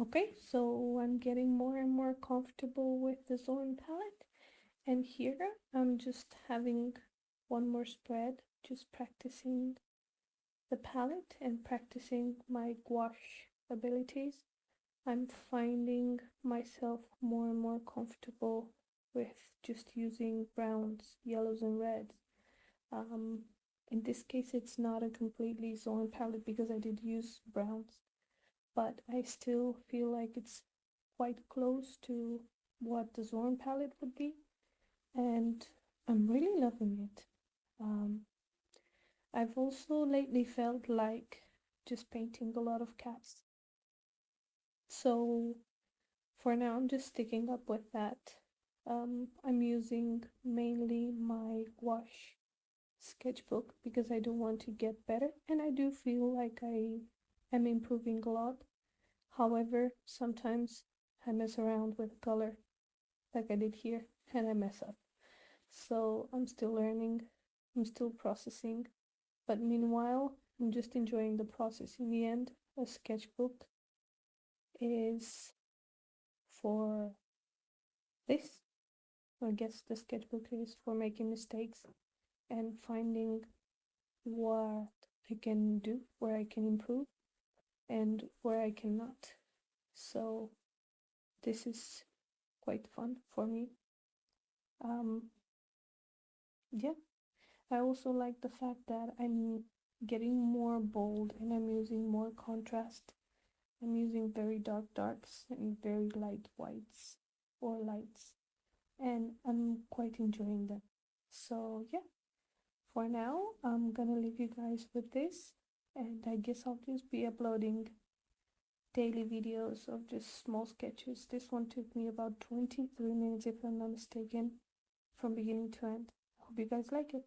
Okay, so I'm getting more and more comfortable with the Zorn palette, and here I'm just having one more spread, just practicing the palette and practicing my gouache abilities. I'm finding myself more and more comfortable with just using browns, yellows, and reds. Um, in this case, it's not a completely Zorn palette because I did use browns, but I still feel like it's quite close to what the Zorn palette would be, and I'm really loving it. Um, I've also lately felt like just painting a lot of cats, so for now I'm just sticking up with that. I'm using mainly my gouache sketchbook because I do want to get better, and I do feel like I am improving a lot. However, sometimes I mess around with color like I did here and I mess up. So I'm still learning, I'm still processing, but meanwhile, I'm just enjoying the process. In the end, a sketchbook is for this. I guess the sketchbook is for making mistakes and finding what I can do, where I can improve, and where I cannot. So this is quite fun for me. Um, yeah, I also like the fact that I'm getting more bold and I'm using more contrast. I'm using very dark darks and very light whites or lights, and I'm quite enjoying them. So, yeah, for now, I'm gonna leave you guys with this, and I guess I'll just be uploading daily videos of just small sketches. This one took me about 23 minutes, if I'm not mistaken, from beginning to end. I hope you guys like it.